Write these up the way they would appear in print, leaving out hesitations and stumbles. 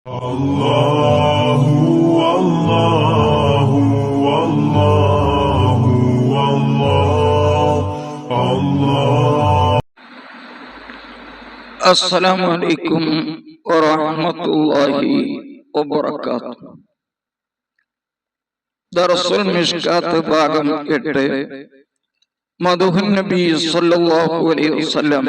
അല്ലാഹു അല്ലാഹു അല്ലാഹു അല്ലാഹു. അസ്സലാമു അലൈക്കും വറഹ്മത്തുള്ളാഹി വബറകാതുഹു. ദർസുൽ മിഷ്കാത്ത് ഭാഗം 8, മദ്ഹുൻ നബി സല്ലല്ലാഹു അലൈഹി വസല്ലം.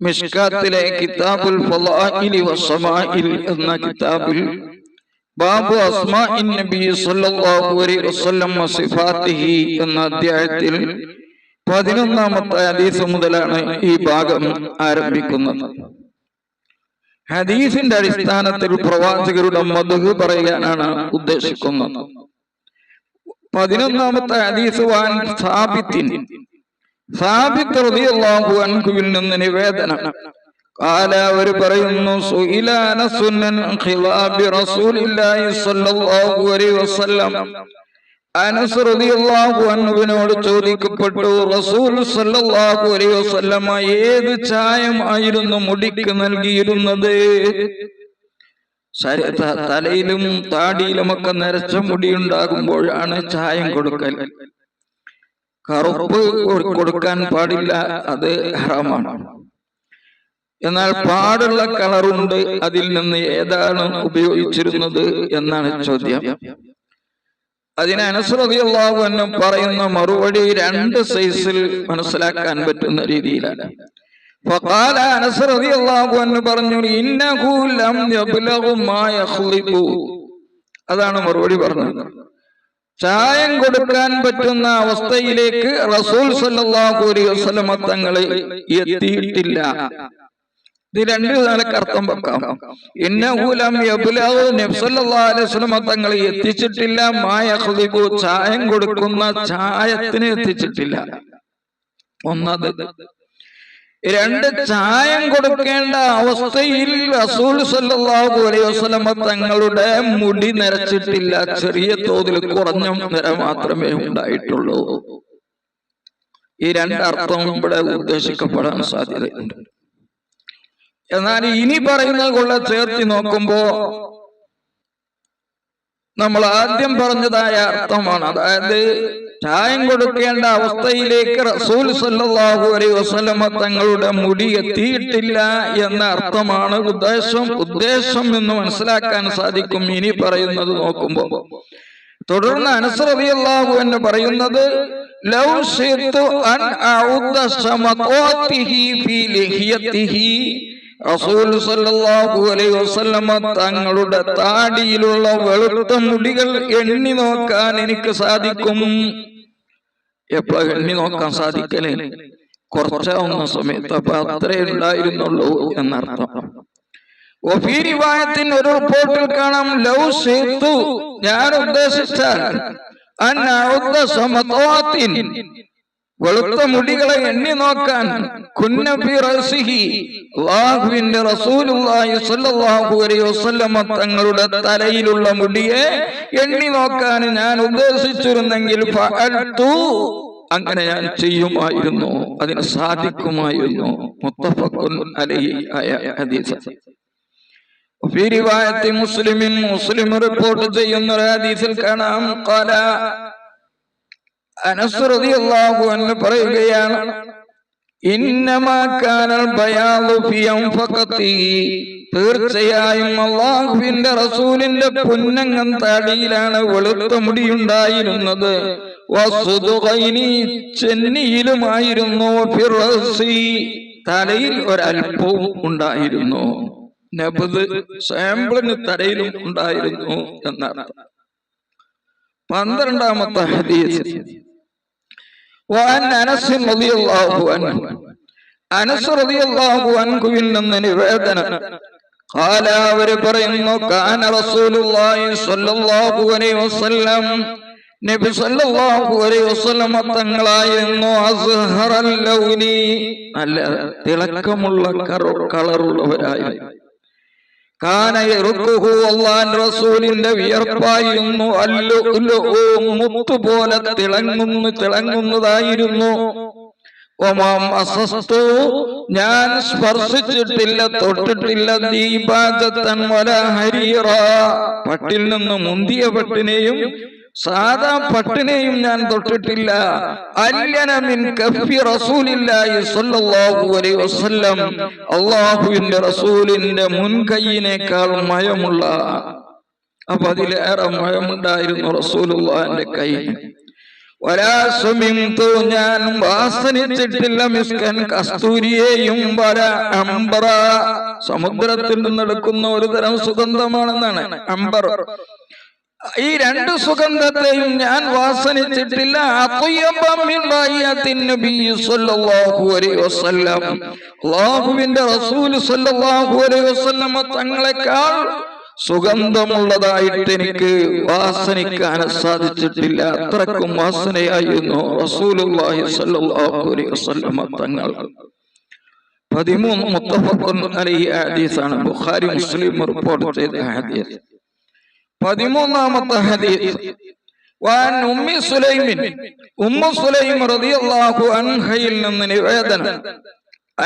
മിഷ്കാത്തിലെ കിതാബുൽ ഫളാഇലി വസ്സമാഇൽ എന്ന കിതാബിൽ ബാബു അസ്മാഇൻ നബി സല്ലല്ലാഹു അലൈഹി വസല്ലം വസിഫാത്തിഹി എന്ന അധ്യായത്തിൽ 11ാമത്തെ ഹദീസ് മുതലാണ് ഈ ഭാഗം ആരംഭിക്കുന്നത്. ഹദീസിന്റെ അടിസ്ഥാനത്തിൽ പ്രവാചകരുടെ മദ്ഹ് പറയാനാണ് ഉദ്ദേശിക്കുന്നത്. 11ാമത്തെ ഹദീസ് വാൻ സാബിത്ത് റളിയല്ലാഹു അൻഹുവിൽ നിന്ന് നിവേദനം. ഖാല, അവർ പറയുന്നു, സുഇല അനസുൻ അൻ ഖിലാബി റസൂലില്ലാഹി സ്വല്ലല്ലാഹു അലൈഹി വസല്ലം. അനസ് റളിയല്ലാഹു അൻഹുവിനോട് ചോദിക്കപ്പെട്ടു, റസൂൽ സ്വല്ലല്ലാഹു അലൈഹി വസല്ലം ഏത് ചായമായിരുന്നു മുടിക്ക് നൽകിയിരുന്നത്? തലയിലും താടിയിലുമൊക്കെ നരച്ച മുടി ഉണ്ടാകുമ്പോഴാണ് ചായം കൊടുക്കൽ. കറുപ്പ് കൊടുക്കാൻ പാടില്ല, അത് ഹറാമാണ്. എന്നാൽ പാടുള്ള കളറുണ്ട്, അതിൽ നിന്ന് ഏതാണ് ഉപയോഗിച്ചിരുന്നത് എന്നാണ് ചോദ്യം. അതിന് അനസ് റളിയല്ലാഹു അൻഹു പറയുന്ന മറുപടി 2 സൈസിൽ മനസ്സിലാക്കാൻ പറ്റുന്ന രീതിയിലാണ്. ഫഖാല, അനസ് റളിയല്ലാഹു അൻഹു പറഞ്ഞു, ഇന്നഹു ലം യബ്ലഗു മാ യഖ്ലിബു. അതാണ് മറുപടി പറഞ്ഞത്. ചായം കൊടുക്കാൻ പറ്റുന്ന അവസ്ഥയിലേക്ക് റസൂൽ സല്ലല്ലാഹു അലൈഹി വസല്ലം തങ്ങളെ എത്തിയിട്ടില്ല. ഇത് 2 നിലക്ക് അർത്ഥം വെക്കാം. ഇന്നഹു ലം യബ്ലഗു, നബി സല്ലല്ലാഹു അലൈഹി വസല്ലം തങ്ങളെ എത്തിച്ചിട്ടില്ല. മാ യഖ്ലിബു, ചായം കൊടുക്കുന്ന ചായത്തിന് എത്തിച്ചിട്ടില്ല. ഒന്നത്. 2, ചായം കൊടുക്കേണ്ട അവസ്ഥയിൽ റസൂൽ സല്ലല്ലാഹു അലൈഹി വസല്ലം തങ്ങളുടെ മുടി നരച്ചിട്ടില്ല. ചെറിയ തോതിൽ കുറഞ്ഞ നിര മാത്രമേ ഉണ്ടായിട്ടുള്ളൂ. ഈ 2 അർത്ഥം ഇവിടെ ഉദ്ദേശിക്കപ്പെടാൻ സാധ്യതയുണ്ട്. എന്നാൽ ഇനി പറയുന്നത് കൊള്ള ചേർത്തി നോക്കുമ്പോ നമ്മൾ ആദ്യം പറഞ്ഞതായ അർത്ഥമാണ്. അതായത് ചായം കൊടുക്കേണ്ട അവസ്ഥയിലേക്ക് റസൂൽ സല്ലല്ലാഹു അലൈഹി വസല്ലം തങ്ങളുടെ മുടി എത്തിയിട്ടില്ല എന്ന അർത്ഥമാണ് ഉദ്ദേശം എന്ന് മനസ്സിലാക്കാൻ സാധിക്കും ഇനി പറയുന്നത് നോക്കുമ്പോ. തുടർന്ന് അനസ് റളിയല്ലാഹു അൻഹു പറയുന്നത്, ലൗ ശിതു അൻ അഉദ സമഖാതിഹി ഫീ ലിഹിയതിഹി. റസൂൽ സല്ലല്ലാഹു അലൈഹി വസല്ലം തങ്ങളുടെ താടിയിലുള്ള വെളുത്ത മുടികൾ എണ്ണി നോക്കാൻ എനിക്ക് സാധിക്കും. എപ്പോഴും എണ്ണി നോക്കാൻ സാധിക്കലേ കുറച്ചാവുന്ന സമയത്ത്. അപ്പൊ അത്രേ ഉണ്ടായിരുന്നുള്ളൂ എന്നർത്ഥം. ഒരു റിപ്പോർട്ടിൽ കാണാം, ലൗ ശിതു, ഞാൻ ഉദ്ദേശിച്ചാൽ, അൻ അഉദ സമഖാതിൻ, വെളുത്ത മുടികളെ എണ്ണി നോക്കാൻ, അല്ലാഹുവിന്റെ റസൂലുള്ളാഹി സ്വല്ലല്ലാഹു അലൈഹി വസല്ലം തങ്ങളുടെ തലയിലുള്ള മുടിയെ എണ്ണി നോക്കാൻ ഞാൻ ഉദ്ദേശിച്ചിരുന്നെങ്കിൽ ഫഅൽതു, അങ്ങനെ ഞാൻ ചെയ്യുമായിരുന്നു, അതിന് സാധിക്കുമായിരുന്നു. മുത്തഫഖുൻ അലൈഹി ആയ ഹദീസ്. മുസ്ലിം റിപ്പോർട്ട് ചെയ്യുന്ന ഹദീസിൽ കാണാം, ഖാല, അനസ് റളിയല്ലാഹു അൻഹു പറയുകയാണ്, ഇന്നമാ കാനൽ ബയാദു ഫി അൻഫഖതി, തീർച്ചയായും അല്ലാഹുവിന്റെ റസൂലിന്റെ പുന്നങ്ങൻ താടിയിലാണ് വെളുത്ത മുടിയുണ്ടായിരുന്നത്. വസുദുഖൈനി, ചെന്നിയിലുമായിരുന്നു. ഫിർസി, തലയിൽ ഒരൽപ്പവും ഉണ്ടായിരുന്നു. നബ്ദ്, സാമ്പിളിന് തലയിലും ഉണ്ടായിരുന്നു എന്നർത്ഥം. 12ാമത്തെ ഹദീസ്. അനസ് റളിയല്ലാഹു അൻഹുവിൽ നിന്ന് നിവേദനം. ഖാല, അവർ പറയുന്നു, കാന റസൂലുള്ളാഹി സ്വല്ലല്ലാഹു അലൈഹി വസല്ലം, നബി സല്ലല്ലാഹു അലൈഹി വസല്ലം തങ്ങളായിരുന്നു, അസ്ഹറൽ ലൗനി, നല്ല തിളക്കമുള്ള കളറുള്ളവരായിരുന്നു. കാന യറുഖുഹു, അല്ലാഹുവിന്റെ റസൂലിന്റെ വിയർപ്പായിരുന്നു, മുത്തുപോലെ തിളങ്ങുന്നതായിരുന്നു. ഞാൻ സ്പർശിച്ചിട്ടില്ല, തൊട്ടിട്ടില്ല, ദീപാജത്തൻ വല ഹരീറ, പട്ടിൽ നിന്ന് മുന്തിയ പട്ടിനെയും സാധാ പട്ടിനെയും ഞാൻ തൊട്ടിട്ടില്ല. അല്ലന മിൻ കഫി റസൂലില്ലാഹി സ്വല്ലല്ലാഹു അലൈഹി വസല്ലം, അല്ലാഹുവിന്റെ റസൂലിന്റെ മുൻകൈയിനേക്കാൾ മയമുള്ള, അപ്പൊ അതിലേറെ മയമുണ്ടായിരുന്നു റസൂലുള്ളാഹിന്റെ കൈ. ഞാൻ വാസനിച്ചിട്ടില്ല മിസ്കൻ, കസ്തൂരിയെയും വല അംബറ, സമുദ്രത്തിൽ നിന്നെടുക്കുന്ന ഒരു തരം സുഗന്ധമാണെന്നാണ് അംബർ. ഈ രണ്ട് സുഗന്ധത്തെയും ഞാൻ വാസനിച്ചിട്ടില്ല. അല്ലാഹുവിന്റെ റസൂൽ സ്വല്ലല്ലാഹു അലൈഹി വസല്ലം തങ്ങളെക്കാൾ സുഗന്ധമുള്ളതായിട്ട് എനിക്ക് വാസനിക്കാൻ സാധിച്ചിട്ടില്ല. അത്രക്കും വാസനയായിരുന്നു റസൂലുള്ളാഹി സ്വല്ലല്ലാഹു അലൈഹി വസല്ലം തങ്ങൾ. 13 മുത്തഫഖുൻ അലൈഹി ഹദീസാണ്, ബുഖാരി മുസ്ലിം റിപ്പോർട്ട് ചെയ്ത ഹദീസ്. 13ാമത്തെ ഹദീസ്, വഅൻ ഉമ്മി സുലൈമിൻ, ഉമ്മു സുലൈം റളിയല്ലാഹു അൻഹയിൽ നിന്ന് നിവേദനം,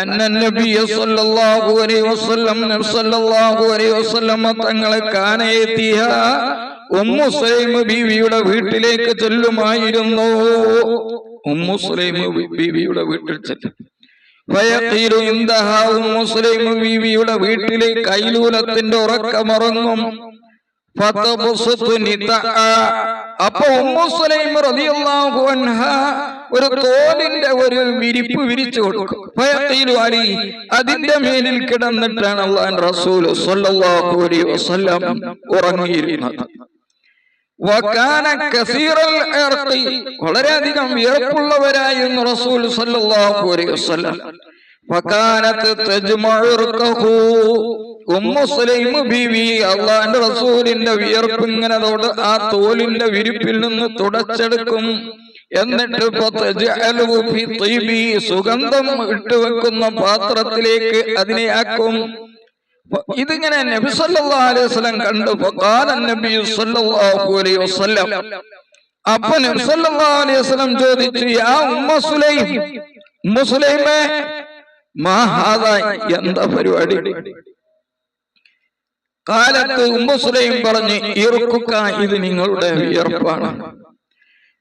അന്ന നബിയ സല്ലല്ലാഹു അലൈഹി വസല്ലം, നബി സല്ലല്ലാഹു അലൈഹി വസല്ലം തങ്ങളെ കാനയതിഹ, ഉമ്മു സുലൈം ബീവിയുടെ വീട്ടിലേക്ക് ചെല്ലുമായിരുന്നു. ഉമ്മു സുലൈം ബീവിയുടെ വീട്ടിൽ ചെല്ലും. ഫയഖീലു ഇൻദഹ, ഉമ്മു സുലൈം ബീവിയുടെ വീട്ടിലെ കൈലൂലത്തിന്റെ ഉറക്കമറങ്ങും. അപ്പൊ ഉമ്മു സുലൈം റളിയല്ലാഹു അൻഹ ഒരു തോലിന്റെ ഒരു വിരിപ്പ് വിരിച്ചു കൊടുക്കും. അതിന്റെ മേലിൽ കിടന്നിട്ടാണ് അല്ലാഹുവിന്റെ റസൂൽ സ്വല്ലല്ലാഹു അലൈഹി വസല്ലം ഉറങ്ങിയിരുന്നത്. വകാന കസീറൽ ഇർഖി, വളരെയധികം വിയർപ്പുള്ളവരായിരുന്നു റസൂൽ സ്വല്ലല്ലാഹു അലൈഹി വസല്ലം. വകാനത് തജ്മഉ ഇർഖഹു, ഉമ്മു സുലൈം ബീവി അല്ലാഹുവിന്റെ റസൂലിന്റെ വിയർപ്പ് ഇങ്ങനെ ആ തോലിന്റെ വിരിപ്പിൽ നിന്ന് തുടച്ചെടുക്കും. എന്നിട്ട് സുഗന്ധം ഇട്ടുവെക്കുന്ന പാത്രത്തിലേക്ക് അതിനെ ആക്കും. ഇതിങ്ങനെ നബി സല്ലല്ലാഹു അലൈഹി വസല്ലം കണ്ടു. ഫഖാല നബി സല്ലല്ലാഹു അലൈഹി വസല്ലം, അപ്പോൾ നബി സല്ലല്ലാഹു അലൈഹി വസല്ലം ചോദിച്ചു, യാ ഉമ്മു സുലൈം, ഉമ്മു സുലൈമേ, മാ ഹാദാ, എന്താ പരിപാടി? കാലത്ത് ഉമ്മു സുലൈം പറഞ്ഞു, ഇർഖുക, ഇത് നിങ്ങളുടെ വിയർപ്പാണ്.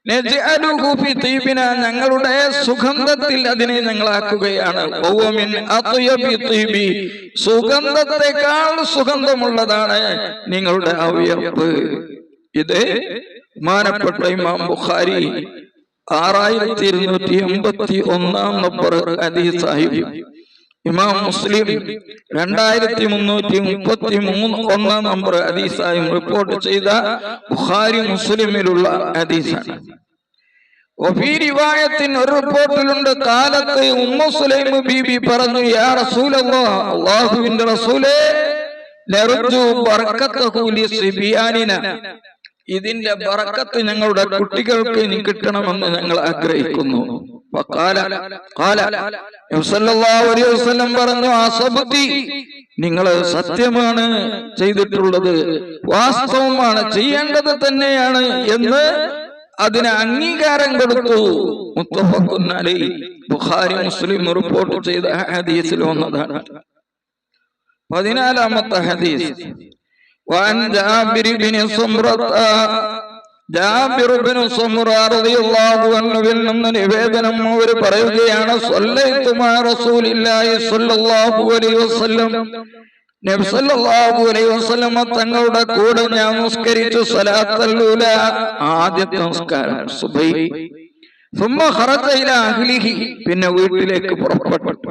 നജ്അലുഹു ഫി തീബിന, ഞങ്ങളുടെ സുഗന്ധത്തിൽ അതിനെ ഞങ്ങളാക്കുകയാണ്. വമിൻ അത്യബി തീബി, സുഗന്ധത്തെക്കാൾ സുഗന്ധമുള്ളതാണ് നിങ്ങളുടെ ആ വിയർപ്പ്. ഇത് ബഹുമാനപ്പെട്ട ഇമാം ബുഖാരി 6281 നമ്പർ ഹദീസായി, ഇമാം മുസ്ലിം 2333 നമ്പർ ഹദീസായും റിപ്പോർട്ട് ചെയ്ത ബുഖാരി മുസ്ലിമിലുള്ള ഹദീസാണ്. ഒരു റിപ്പോർട്ടിലുണ്ട്, കാലത്ത് ഉമ്മു സുലൈം ബീബി പറഞ്ഞു, യാ റസൂലല്ലാഹ്, അല്ലാഹുവിന്റെ റസൂലേ, നർജു ബറകതഹു ലിസിബിയാനിന, ഇതിന്റെ ബറക്കത്ത് ഞങ്ങളുടെ കുട്ടികൾക്ക് ഇനി കിട്ടണമെന്ന് ഞങ്ങൾ ആഗ്രഹിക്കുന്നു. പറഞ്ഞു, അസബതി, നിങ്ങൾ സത്യമാണ് ചെയ്തിട്ടുള്ളത്, വാസ്തവമാണ്, ചെയ്യേണ്ടത് തന്നെയാണ് എന്ന് അതിന് അംഗീകാരം കൊടുത്തു. മുത്തഫഖുൻ അലൈഹി, ബുഖാരി മുസ്ലിം റിപ്പോർട്ട് ചെയ്ത ഹദീസിൽ വന്നതാണ്. 14ാമത്തെ ഹദീസ്, വഅൻ ജാബിർ ബിൻ സുംറത, ജാബിർ ബിൻ സുംറ റളിയല്ലാഹു അൻഹുവിൽ നിന്ന് നിവേദനം, അവർ പറയുകയാണ്, സ്വല്ലൈതു മഅ റസൂലില്ലാഹി സ്വല്ലല്ലാഹു അലൈഹി വസല്ലം, നബി സല്ലല്ലാഹു അലൈഹി വസല്ലം തങ്ങളുടെ കൂടെ ഞാൻ നിസ്കരിച്ചു. സലാത്തുൽ ഊല, ആദ്യത്തെ നിസ്കാരം സുബഹി. സുമ്മ ഖറജ ഇലാ അഹ്ലിഹി, പിന്നെ വീട്ടിലേക്ക് പുറപ്പെട്ടു.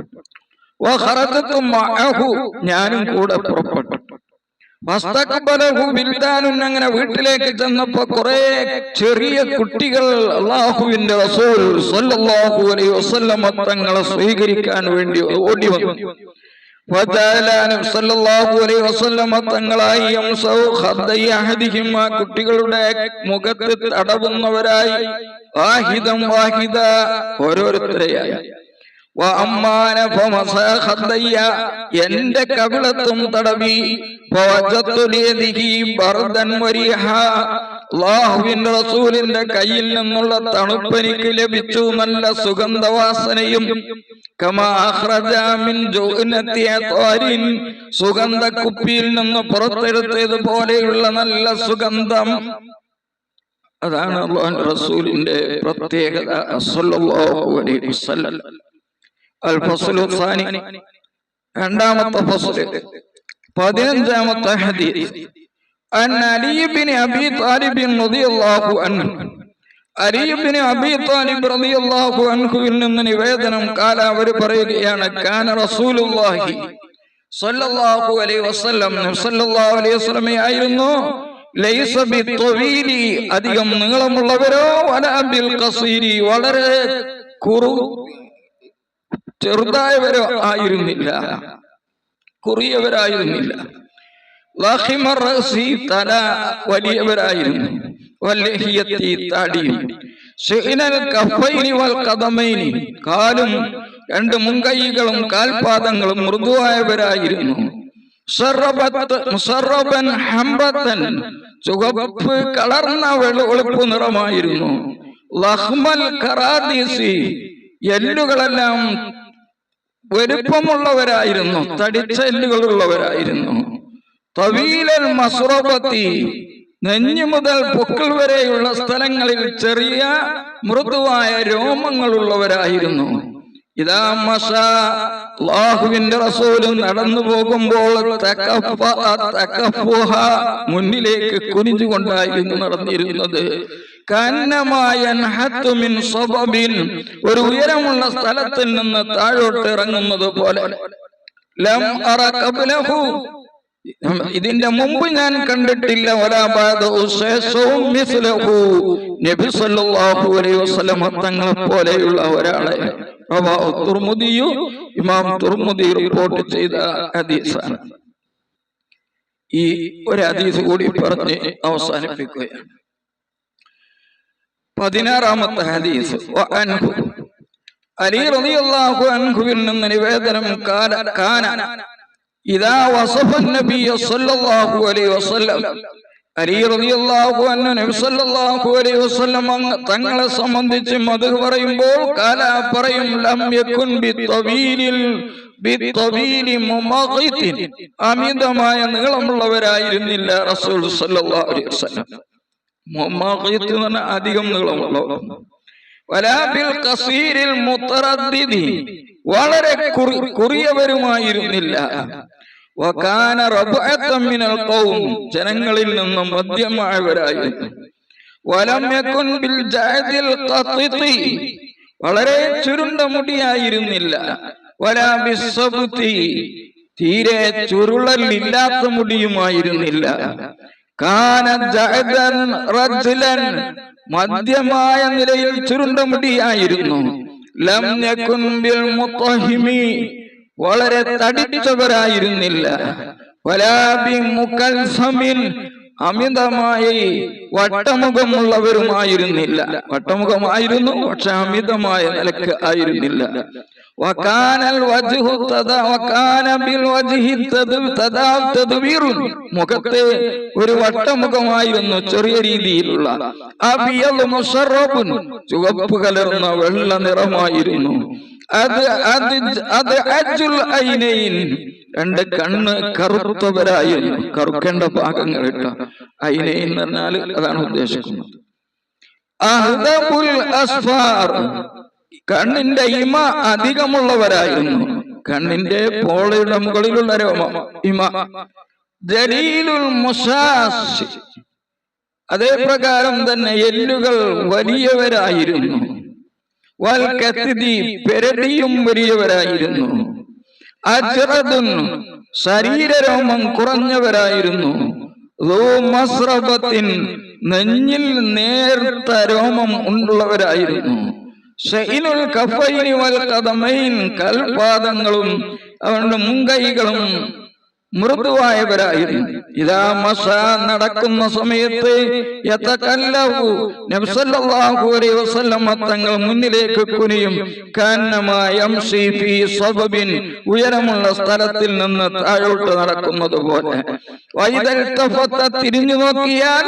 വഖറജതു മഅഹു, ഞാനും കൂടെ പുറപ്പെട്ടു. വസ്തഖബലഹു ബിൽദാനുൻ, അങ്ങനെ വീട്ടിലേക്ക് ചെന്നപ്പോ കുറെ ചെറിയ കുട്ടികൾ അല്ലാഹുവിന്റെ റസൂൽ സ്വല്ലല്ലാഹു അലൈഹി വസല്ലം തങ്ങളെ സ്വീകരിക്കാൻ വേണ്ടി ഓടി വന്നു. തങ്ങളായി കുട്ടികളുടെ മുഖത്ത് തടവുന്നവരായി, ഓരോരുത്തരെയായി. എന്റെ കവിളത്തും തടവി. അല്ലാഹുവിന്റെ റസൂലിന്റെ കയ്യിൽ നിന്നുള്ള തണുപ്പ് എനിക്ക് ലഭിച്ചു, നല്ല സുഗന്ധവാസനയും. കമാ അഖ്റജ മിൻ ജൗനത്തി അത്വാരിൻ, സുഗന്ധ കുപ്പിയിൽ നിന്ന് പുറത്തെടുത്തതുപോലെയുള്ള നല്ല സുഗന്ധം. അതാണ് അല്ലാഹുവിന്റെ റസൂലിന്റെ പ്രത്യേകത സല്ലല്ലാഹു അലൈഹി വസല്ലം. അൽ ഫസ്ലു സാനി, രണ്ടാമത്തെ ഫസ്ല്, 15ാമത്തെ ഹദീസ്. അൻ അലി ഇബ്നു അബീ താലിബ് റളിയല്ലാഹു അൻഹു, അലി ഇബ്നു അബീ താലിബ് റളിയല്ലാഹു അൻഹുവിൽ നിന്ന് നിവേദനം, കാല, അവർ പറയുകയാണ്, കാന റസൂലുള്ളാഹി സ്വല്ലല്ലാഹു അലൈഹി വസല്ലം, നബി സല്ലല്ലാഹു അലൈഹി വസല്ലം ആയിരുന്നു, ലൈസ ബിത്വീലി, അധികം നീളമുള്ളവരോ, വലാ ബിൽ ഖസീരി, വളരെ ചെറുതായവരോ ആയിരുന്നില്ല, കുറിയവരായിരുന്നില്ല. ലഖിമർ റഅസി, തല വലിയവരായിരുന്നു, വൽഹിയത്തി, താടിയും, ശൈനൽ കഫൈനി വൽ ഖദമൈനി, കാലും രണ്ട് മുൻകൈകളും കാൽപാദങ്ങളും മൃദുവായവരായിരുന്നു. മുസറബൻ ഹംബത്തൻ, ചുവപ്പ് കളർന്ന വെളുപ്പ് നിറമായിരുന്നു. ലഹ്മൽ കറാദീസി, എല്ലുകളെല്ലാം വലുപ്പമുള്ളവരായിരുന്നു, തടിച്ച എല്ലുകളുള്ളവരായിരുന്നു. തവീലൽ മസ്റബത്തി, നെഞ്ഞു മുതൽ പൊക്കിൾ വരെയുള്ള സ്ഥലങ്ങളിൽ ചെറിയ മൃദുവായ രോമങ്ങളുള്ളവരായിരുന്നു. ഇദാ മശാ, അല്ലാഹുവിന്റെ റസൂൽ നടന്നു പോകുമ്പോൾ, തകഫുഹ, മുന്നിലേക്ക് കുനിഞ്ഞുകൊണ്ടായിരുന്നു നടന്നിരുന്നത്. കന്നമായൻഹത്തു മിൻ സബബിൻ, ഒരു ഉയരമുള്ള സ്ഥലത്തിൽ നിന്ന് താഴോട്ട് ഇറങ്ങുന്നത് പോലെ. ലം അറ ഖബ്ലഹു, ഇതിന്റെ മുമ്പ് ഞാൻ കണ്ടിട്ടില്ല, വലാ ബഅദഹു ശൈഖും മിസ്ലഹു, നബി സല്ലല്ലാഹു അലൈഹി വസല്ലം തങ്ങളെ പോലെയുള്ള ഒരാളെ. റവാഹു തുർമുദി, ഇമാം തുർമുദി റിപ്പോർട്ട് ചെയ്ത ഹദീസാണ്. ഈ ഒരു ഹദീസ് കൂടി പറഞ്ഞ് അവസാനിപ്പിക്കുകയാണ്. 16ാമത്തെ ഹദീസ്. വഅൻഹു, അലി റളിയല്ലാഹു അൻഹുവിൽ നിന്ന് നിവേദനം, കാന ഇദാ വസഫ നബിയ സല്ലല്ലാഹു അലൈഹി വസല്ലം, അലി റളിയല്ലാഹു അൻഹു നബി സല്ലല്ലാഹു അലൈഹി വസല്ലം തങ്ങളെ സംബന്ധിച്ച് മദ്ഹ് പറയുമ്പോൾ, കാല പറയും, ലം യകുൻ ബിത്വീലി മുമഗിതിൻ, അമിതമായ നീളമുള്ളവരായിരുന്നില്ല റസൂൽ സല്ലല്ലാഹു അലൈഹി വസല്ലം. മുമഗിത് എന്ന് പറഞ്ഞാൽ അധികം നീളമുള്ളവർ. വലാ ബിൽ ഖസീരിൽ മുതറദ്ദിദി, വളരെ കുറിയവരുമായിരുന്നില്ല. വകാന റബ്അതൻ മിനൽ ഖൗം, ജനങ്ങളിൽ നിന്നും മധ്യമായവരായിരുന്നു. വലം യകുൻ ബിൽ ജഅദിൽ ഖത്തിതി, വളരെ ചുരുണ്ട മുടിയായിരുന്നില്ല. വലാ ബിസ്സബ്തി, തീരെ ചുരുളലില്ലാത്ത മുടിയുമായിരുന്നില്ല. കാന ജഅദൻ റജുലൻ, മധ്യമായ നിലയിൽ ചുരുണ്ട മുടിയായിരുന്നു. ലം യകുൻ ബിൽ മുതഹിമി, വളരെ തടിച്ചവരായിരുന്നില്ല. വലാ ബി മുകൽസമിൻ, അമിതമായി വട്ടമുഖമുള്ളവരുമായിരുന്നില്ല. വട്ടമുഖമായിരുന്നു, പക്ഷെ അമിതമായ നിലക്ക് ആയിരുന്നില്ല. മുഖത്തെ ഒരു വട്ടമുഖമായിരുന്നു, ചെറിയ രീതിയിലുള്ള. ചുവപ്പ് കലർന്ന വെള്ള നിറമായിരുന്നു. രണ്ട് കണ്ണ് കറുത്തവരായിരുന്നു, കറുക്കേണ്ട ഭാഗങ്ങൾ ഇട്ട. ഐനൈൻ എന്ന് പറഞ്ഞാൽ അതാണ് ഉദ്ദേശിക്കുന്നത്. കണ്ണിന്റെ ഇമ അധികമുള്ളവരായിരുന്നു, കണ്ണിന്റെ പോളയുടെ മുകളിലുള്ള രോമം ഇമ. ജലീലുൽ മുസാസ്, അതേ പ്രകാരം തന്നെ എല്ലുകൾ വലിയവരായിരുന്നു. വൽ കത്തി, പെരടിയും വലിയവരായിരുന്നു. അജ്റദുൻ, ശരീരരോമം കുറഞ്ഞവരായിരുന്നു. മസ്റബത്തിൻ, നെഞ്ഞിൽ നേർത്ത രോമം ഉള്ളവരായിരുന്നു. ശൈനുൽ കഫൈനി വൽ ഖദമൈൻ, കൽപാദങ്ങളും അവരുടെ മുൻകൈകളും മൃദുവായവരായിരുന്നു. ഇതാ മസ നടക്കുന്ന സമയത്ത് നബി സല്ലല്ലാഹു അലൈഹി വസല്ലം തങ്ങൾ മുന്നിലേക്ക് കുനിയും. ഉയരമുള്ള സ്ഥലത്തിൽ നിന്ന് താഴോട്ട് നടക്കുന്നത് പോലെ. തിരിഞ്ഞു നോക്കിയാൽ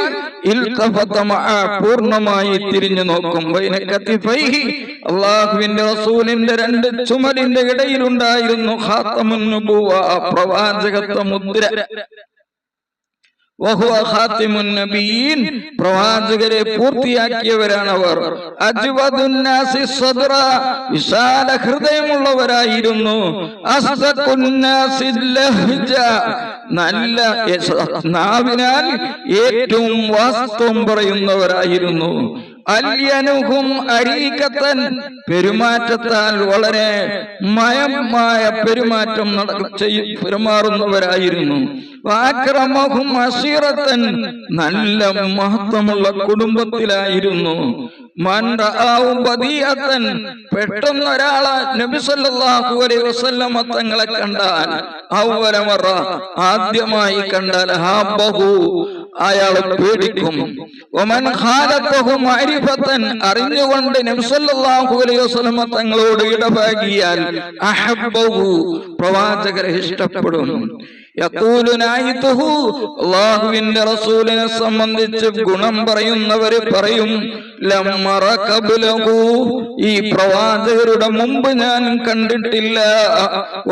പൂർണ്ണമായി തിരിഞ്ഞു നോക്കും. അള്ളാഹുവിന്റെ റസൂലിന്റെ രണ്ട് ചുമലിന്റെ ഇടയിലുണ്ടായിരുന്നു ഖാതമുൻ നുബുവ, പ്രവാചകത്വ മുദ്ര. പ്രവാചകരെ പൂർത്തിയാക്കിയവരാണവർ. വിശാല ഹൃദയമുള്ളവരായിരുന്നു. നല്ല നാവിനാൽ ഏറ്റവും വാസ്തവം പറയുന്നവരായിരുന്നു. അല്യനുഹും അരീകത്തൻ, പെരുമാറ്റത്താൽ വളരെ മയമായ പെരുമാറ്റം പെരുമാറുന്നവരായിരുന്നു. വാക്രമഹും അശീറത്തൻ, നല്ല മഹത്വമുള്ള കുടുംബത്തിലായിരുന്നു. പെട്ടെന്ന് ഒരാളെ നബി സല്ലല്ലാഹു അലൈഹി വസല്ലം തങ്ങളെ കണ്ടാൽ, അവലമറ ആദ്യമായി കണ്ടാൽ ഹാബഹു, അയാൾ പേടിക്കും. ഒമൻ ഖാലതഹു മഅരിഫതൻ, അറിഞ്ഞുകൊണ്ട് നബി സല്ലല്ലാഹു അലൈഹി വസല്ലം തങ്ങളോട് ഇടപഴകിയാൽ അഹബ്ബഹു, പ്രവാചകരെ ഇഷ്ടപ്പെടും. അല്ലാഹുവിന്റെ റസൂലിനെ സംബന്ധിച്ച് ഗുണം പറയുന്നവര് പറയും, ഈ പ്രവാചകരുടെ മുമ്പ് ഞാൻ കണ്ടിട്ടില്ല,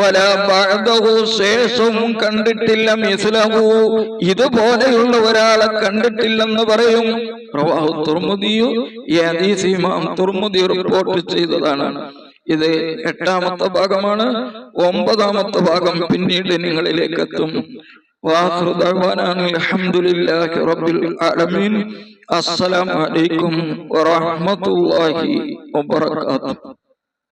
വലാ ബഅദഹു, ശേഷവും കണ്ടിട്ടില്ല, മിസ്ലഹു, ഇതുപോലെയുള്ള ഒരാളെ കണ്ടിട്ടില്ലെന്ന് പറയും. റവാഹു തുർമുദി, ഈ ഹദീസ് ഇമാം തുർമുദി റിപ്പോർട്ട് ചെയ്തതാണ്. ഇത് 8ാമത്തെ ഭാഗമാണ്. 9ാമത്തെ ഭാഗം പിന്നീട് നിങ്ങളിലേക്ക് എത്തും. വാഖിറു ദഅ്വാനാ അൽഹംദുലില്ലാഹി റബ്ബിൽ ആലമീൻ. അസ്സലാമു അലൈക്കും വറഹ്മത്തുള്ളാഹി വബറകാതുഹു.